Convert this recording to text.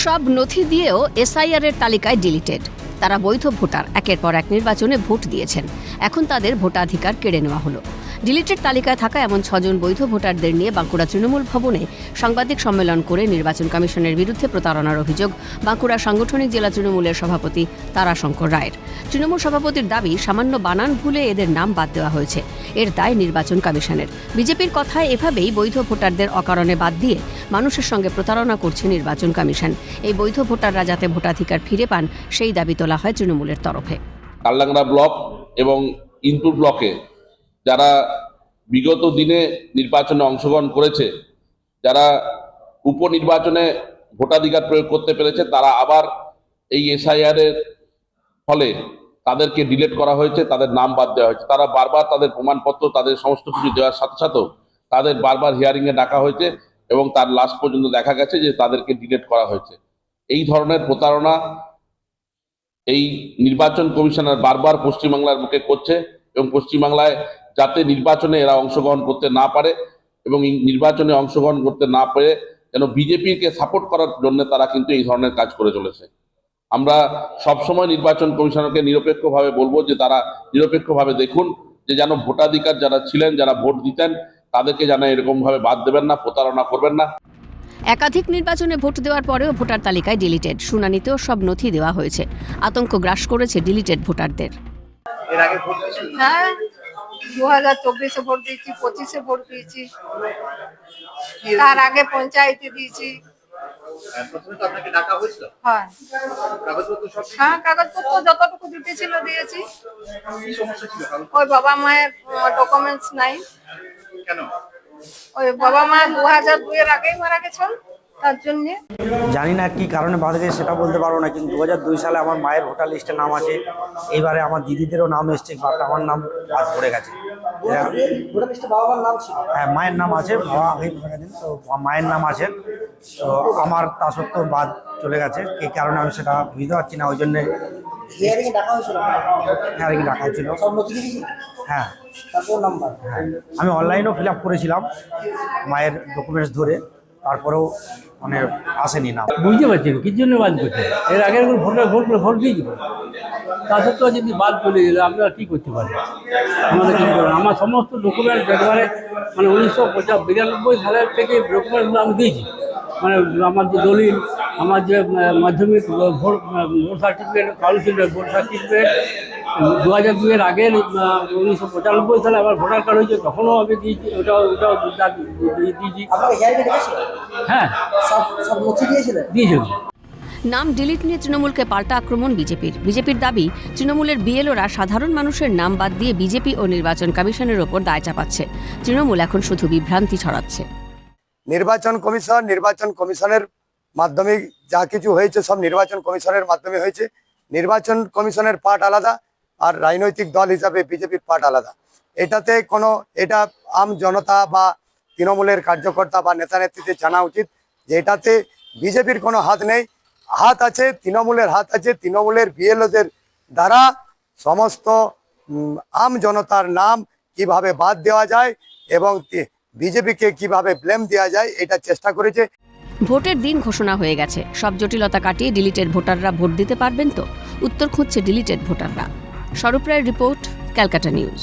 সব নথি দিয়েও এসআইআর এর তালিকায় ডিলিটেড। তারা বৈধ ভোটার, একের পর এক নির্বাচনে ভোট দিয়েছেন, এখন তাদের ভোটাধিকার কেড়ে নেওয়া হলো। ডিলিটেড তালিকায় থাকা এমন 6 জন বৈধ ভোটারদের নিয়ে বাঁকুড়া তৃণমূল ভবনে সাংবাদিক সম্মেলন করে নির্বাচন কমিশনের বিরুদ্ধে প্রতারণার অভিযোগ বাঁকুড়া সাংগঠনিক জেলা তৃণমূলের সভাপতি তারাশঙ্কর রায়ের। তৃণমূল সভাপতির দাবি, সামান্য বানান ভুলে এদের নাম বাদ দেওয়া হয়েছে, এর দায় নির্বাচন কমিশনের। বিজেপির কথায় এভাবেই বৈধ ভোটারদের অকারণে বাদ দিয়ে মানুষের সঙ্গে প্রতারণা করছে নির্বাচন কমিশন। এই বৈধ ভোটাররা যাতে ভোটাধিকার ফিরে পান, সেই দাবি তোলা হয় তৃণমূলের তরফে। কাল্লাংড়া ব্লক এবং ইনপুর ব্লকে যারা বিগত দিনে নির্বাচনে অংশগ্রহণ করেছে, যারা উপনির্বাচনে ভোটাধিকার প্রয়োগ করতে পেরেছে, তারা আবার এই এসআইআর এর ফলে তাদেরকে ডিলিট করা হয়েছে, তাদের নাম বাদ দেওয়া হয়েছে। তারা বারবার তাদের প্রমাণপত্র, তাদের সমস্ত কিছু দেওয়ার সাথে সাথেও তাদের বারবার হিয়ারিংয়ে ডাকা হয়েছে এবং তার লাস্ট পর্যন্ত দেখা গেছে যে তাদেরকে ডিলিট করা হয়েছে। এই ধরনের প্রতারণা এই নির্বাচন কমিশনার বারবার পশ্চিমবাংলার বুকে করছে এবং পশ্চিমবাংলায় যাতে নির্বাচনে এরা অংশগ্রহণ করতে না পারে এবং এই নির্বাচনে অংশগ্রহণ করতে না পারে যেন বিজেপিকে সাপোর্ট করার জন্য তারা কিন্তু এই ধরনের কাজ করে চলেছে। আমরা সবসময় নির্বাচন কমিশনারকে নিরপেক্ষভাবে বলবো যে তারা নিরপেক্ষভাবে দেখুন, যে যেন ভোটাধিকার যারা ছিলেন, যারা ভোট দিতেন, তাদেরকে যেন এরকমভাবে বাদ দেবেন না, প্রতারণা করবেন না। একাধিক নির্বাচনে ভোট দেওয়ার পরেও ভোটার তালিকায় ডিলিটেড, শুনানিতেও সব নথি দেওয়া হয়েছে। আতঙ্ক গ্রাস করেছে ডিলিটেড ভোটারদের। এর আগে ভোট দিয়েছেন? হ্যাঁ, 2024-এ ভোট দিয়েছি, 25-এ ভোট দিয়েছি, তার আগে পঞ্চায়েতে দিয়েছি। প্রথমে তো আপনাকে ডাকা হয়েছিল? হ্যাঁ, কাগজপত্র সব? হ্যাঁ, কাগজপত্র যতটুকু দিতে ছিল দিয়েছি। কি সমস্যা ছিল? ওই বাবা মায়ের ডকুমেন্টস নাই। কেন? ওই বাবা মা 2002-এর আগেই মারা গেছেন, তার জন্যে। জানি না কি কারণে বাদ গেছে সেটা বলতে পারবো না, কিন্তু 2002 সালে আমার মায়ের ভোটার লিস্টে নাম আছে। এইবারে আমার দিদিদেরও নাম এসছে, বাট আমার নাম বাদ পড়ে গেছে। ভোটার লিস্টে বাবা মার নাম ছিল? হ্যাঁ, মায়ের নাম আছে, বাবা আগেই পড়ে গেছেন, তো মায়ের নাম আছে। তো আমার তা সত্ত্বেও বাদ চলে গেছে, কী কারণে আমি সেটা বুঝতে পারছি না। ওই জন্যে হিয়ারিং ডাকা হয়েছিল? হিয়ারিং ডাকা হয়েছিল। সব নথি দিয়েছিল? হ্যাঁ, তারপর নাম্বার? হ্যাঁ, আমি অনলাইনেও ফিল আপ করেছিলাম মায়ের ডকুমেন্টস ধরে, তারপরেও মানে আসেনি নাম। বুঝতে পারছি না কি জন্য বাদ করছে। এর আগের ভোট দিয়ে দিব, তা সত্ত্বেও যদি বাদ চলে গেলে আপনারা কী করতে পারেন? আমাদের কী করেন? আমার সমস্ত ডকুমেন্ট একবারে মানে 1992 সালের থেকে ডকুমেন্টগুলো আমি দিয়েছি। মানে আমার যে দলিল, আমার যে মাধ্যমিক ভোট সার্টিফিকেট, কাউন্সিলের ভোট সার্টিফিকেট, 2002-এর আগের 1995 সালে আমার ভোটার কার্ড হয়েছে, তখনও আমি দিয়েছি। ওটাও দিয়েছি। আপনাকে হিয়ারিং ডেকেছিল? হ্যাঁ, সব নথি দিয়েছিলেন? দিয়েছিল। নাম ডিলিট নিয়ে তৃণমূলকে পাল্টা আক্রমণ বিজেপির দাবি, তৃণমূলের বিএলওরা সাধারণ মানুষের নাম বাদ দিয়ে বিজেপি ও নির্বাচন কমিশনের ওপর দায় চাপাচ্ছে। তৃণমূল এখন শুধু বিভ্রান্তি ছড়াচ্ছে। নির্বাচন কমিশনের মাধ্যমে যা কিছু হয়েছে সব নির্বাচন কমিশনের মাধ্যমে হয়েছে। নির্বাচন কমিশনের পার্ট আলাদা আর রাজনৈতিক দল হিসাবে বিজেপির পার্ট আলাদা। এটা আম জনতা বা তৃণমূলের কার্যকর্তা বা নেতা নেত্রীদের জানা উচিত যে এটাতে বিজেপির কোনো হাত নেই। হাত আছে তৃণমূলের, হাত আছে তৃণমূলের বিএলওদের দ্বারা সমস্ত আম জনতার নাম কিভাবে বাদ দেওয়া যায় এবং বিজেপিকে কিভাবে ব্লেম দেওয়া যায়, এটা চেষ্টা করেছে। ভোটের দিন ঘোষণা হয়ে গেছে, সব জটিলতা কাটিয়ে ডিলিটেড ভোটাররা ভোট দিতে পারবেন তো? উত্তর খুঁজছে ডিলিটেড ভোটাররা। স্বরূপ রায়ের রিপোর্ট, ক্যালকাটা নিউজ।